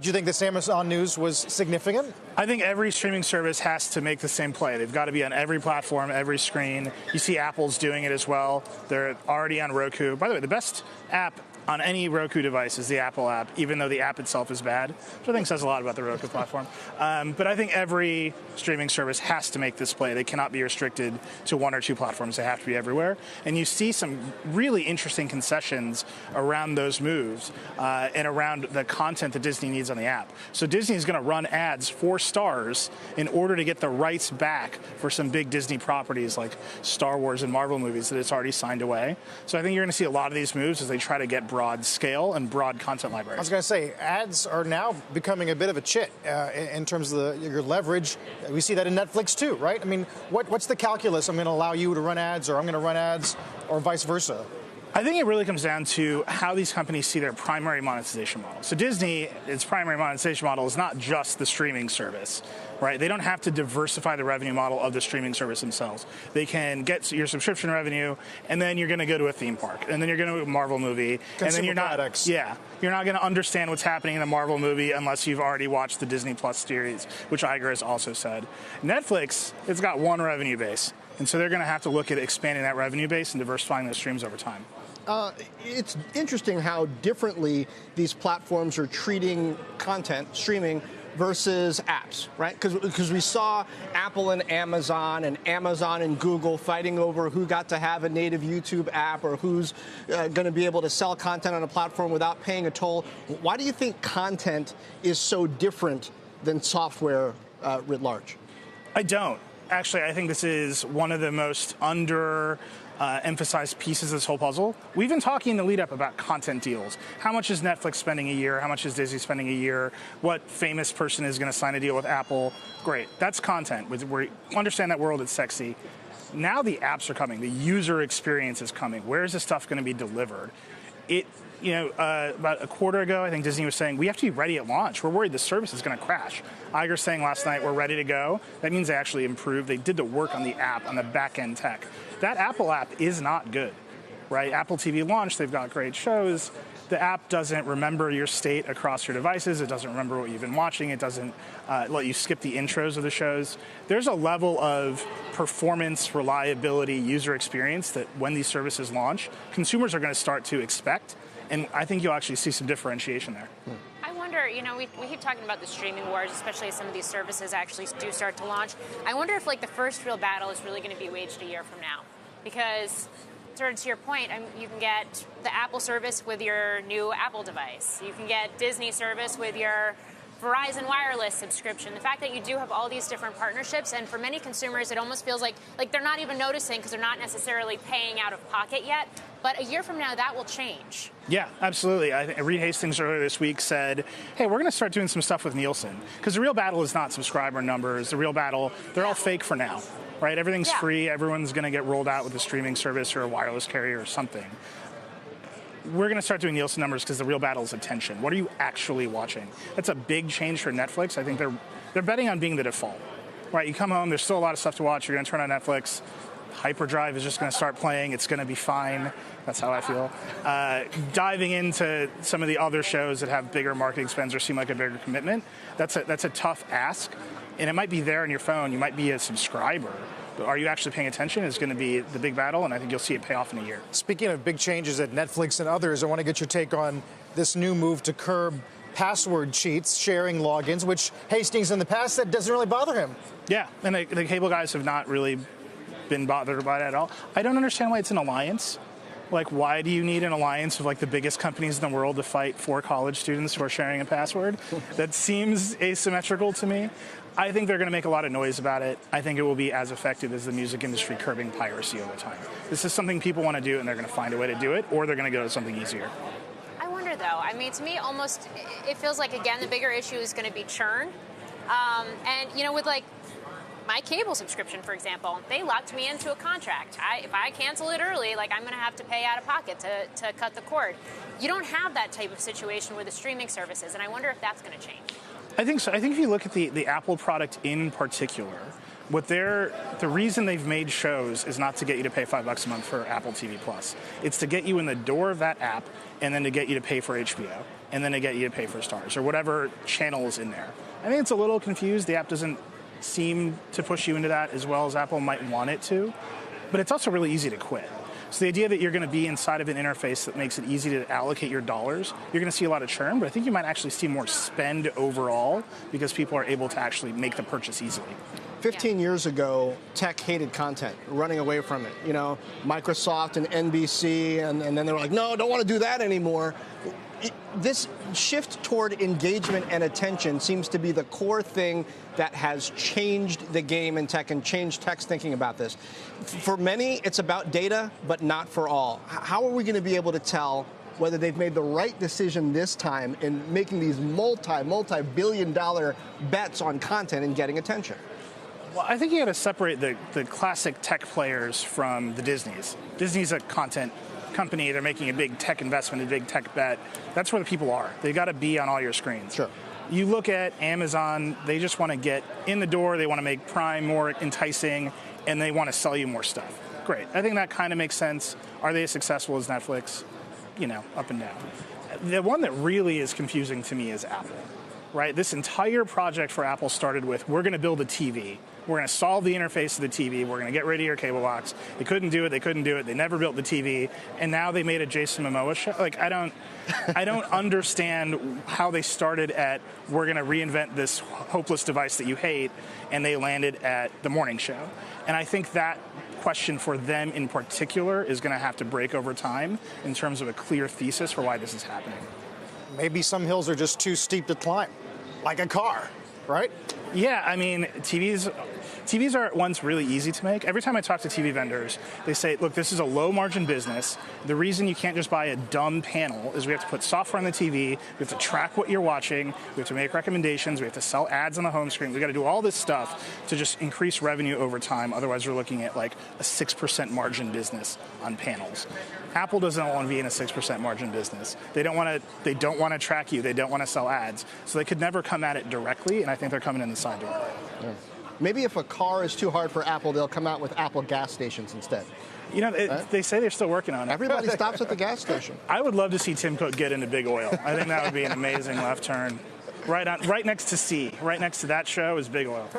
Do you think this Amazon news was significant? I think every streaming service has to make the same play. They've got to be on every platform, every screen. You see Apple's doing it as well. They're already on Roku. By the way, the best app on any Roku device is the Apple app, even though the app itself is bad, which I think says a lot about the Roku platform. But I think every streaming service has to make this play. They cannot be restricted to one or two platforms. They have to be everywhere. And you see some really interesting concessions around those moves and around the content that Disney needs on the app. So Disney is going to run ads for Stars in order to get the rights back for some big Disney properties like Star Wars and Marvel movies that it's already signed away. So I think you're going to see a lot of these moves as they try to get broad scale and broad content libraries. I was going to say, ads are now becoming a bit of a chit in terms of your leverage. We see that in Netflix too, right? I mean, what's the calculus? I'm going to allow you to run ads, or I'm going to run ads, or vice versa. I think it really comes down to how these companies see their primary monetization model. So Disney, its primary monetization model is not just the streaming service, right? They don't have to diversify the revenue model of the streaming service themselves. They can get your subscription revenue, and then you're going to go to a theme park, and then you're going to a Marvel movie, and then you're not going to understand what's happening in a Marvel movie unless you've already watched the Disney Plus series, which Iger has also said. Netflix, it's got one revenue base, and so they're going to have to look at expanding that revenue base and diversifying those streams over time. It's interesting how differently these platforms are treating content, streaming, versus apps, right? Because we saw Apple and Amazon and Google fighting over who got to have a native YouTube app or who's going to be able to sell content on a platform without paying a toll. Why do you think content is so different than software writ large? I don't. Actually, I think this is one of the most emphasized pieces of this whole puzzle. We've been talking in the lead up about content deals. How much is Netflix spending a year? How much is Disney spending a year? What famous person is going to sign a deal with Apple? Great. That's content. We understand that world. It's sexy. Now the apps are coming. The user experience is coming. Where is this stuff going to be delivered? About a quarter ago, I think Disney was saying, we have to be ready at launch. We're worried the service is going to crash. Iger saying last night, we're ready to go. That means they actually improved. They did the work on the app, on the back-end tech. That Apple app is not good, right? Apple TV launched. They've got great shows. The app doesn't remember your state across your devices. It doesn't remember what you've been watching. It doesn't let you skip the intros of the shows. There's a level of performance, reliability, user experience that when these services launch, consumers are going to start to expect. And I think you'll actually see some differentiation there. I wonder, we keep talking about the streaming wars, especially as some of these services actually do start to launch. I wonder if the first real battle is really going to be waged a year from now. Because, sort of to your point, you can get the Apple service with your new Apple device. You can get Disney service with your Verizon wireless subscription. The fact that you do have all these different partnerships, and for many consumers, it almost feels like they're not even noticing because they're not necessarily paying out of pocket yet. But a year from now, that will change. Yeah, absolutely. Reed Hastings earlier this week said, hey, we're going to start doing some stuff with Nielsen. Because the real battle is not subscriber numbers. The real battle, they're all fake for now, right? Everything's free. Everyone's going to get rolled out with a streaming service or a wireless carrier or something. We're going to start doing Nielsen numbers because the real battle is attention. What are you actually watching? That's a big change for Netflix. I think they're betting on being the default. Right, you come home, there's still a lot of stuff to watch. You're going to turn on Netflix. Hyperdrive is just going to start playing. It's going to be fine. That's how I feel. Diving into some of the other shows that have bigger marketing spends or seem like a bigger commitment, that's a tough ask. And it might be there on your phone. You might be a subscriber. But are you actually paying attention is going to be the big battle, and I think you'll see it pay off in a year. Speaking of big changes at Netflix and others, I want to get your take on this new move to curb password cheats, sharing logins, which Hastings in the past said doesn't really bother him. Yeah, and the cable guys have not really been bothered by it at all. I don't understand why it's an alliance. Why do you need an alliance of the biggest companies in the world to fight for college students who are sharing a password? That seems asymmetrical to me. I think they're going to make a lot of noise about it. I think it will be as effective as the music industry curbing piracy over time. This is something people want to do, and they're going to find a way to do it, or they're going to go to something easier. I wonder, though. To me, almost, it feels like, again, the bigger issue is going to be churn. With, my cable subscription, for example, they locked me into a contract. If I cancel it early, I'm going to have to pay out of pocket to cut the cord. You don't have that type of situation with the streaming services, and I wonder if that's going to change. I think so. I think if you look at the Apple product in particular, the reason they've made shows is not to get you to pay $5 a month for Apple TV Plus. It's to get you in the door of that app and then to get you to pay for HBO. and then they get you to pay for stars or whatever channel is in there. I think it's a little confused. The app doesn't seem to push you into that as well as Apple might want it to, but it's also really easy to quit. So the idea that you're going to be inside of an interface that makes it easy to allocate your dollars, you're going to see a lot of churn, but I think you might actually see more spend overall because people are able to actually make the purchase easily. 15 years ago, tech hated content, running away from it. You know, Microsoft and NBC, and then they were like, no, don't want to do that anymore. This shift toward engagement and attention seems to be the core thing that has changed the game in tech and changed tech's thinking about this. For many, it's about data, but not for all. How are we going to be able to tell whether they've made the right decision this time in making these multi-billion-dollar bets on content and getting attention? Well, I think you got to separate the classic tech players from the Disneys. Disney's a content company. They're making a big tech investment, a big tech bet. That's where the people are. They got to be on all your screens. Sure. You look at Amazon, they just want to get in the door. They want to make Prime more enticing, and they want to sell you more stuff. Great. I think that kind of makes sense. Are they as successful as Netflix? You know, up and down. The one that really is confusing to me is Apple. Right? This entire project for Apple started with, we're going to build a TV. We're going to solve the interface of the TV. We're going to get rid of your cable box. They couldn't do it. They couldn't do it. They never built the TV. And now they made a Jason Momoa show. Like, I don't understand how they started at, we're going to reinvent this hopeless device that you hate, and they landed at the morning show. And I think that question for them in particular is going to have to break over time in terms of a clear thesis for why this is happening. Maybe some hills are just too steep to climb, like a car, right? Yeah, I mean, TVs are at once really easy to make. Every time I talk to TV vendors, they say, look, this is a low-margin business. The reason you can't just buy a dumb panel is we have to put software on the TV, we have to track what you're watching, we have to make recommendations, we have to sell ads on the home screen. We've got to do all this stuff to just increase revenue over time. Otherwise, we're looking at like a 6% margin business on panels. Apple doesn't want to be in a 6% margin business. They don't want to track you. They don't want to sell ads. So they could never come at it directly, and I think they're coming in the side door. Yeah. Maybe if a car is too hard for Apple, they'll come out with Apple gas stations instead. You know, they say they're still working on it. Everybody stops at the gas station. I would love to see Tim Cook get into big oil. I think that would be an amazing left turn. Right next to C. Right next to that show is big oil.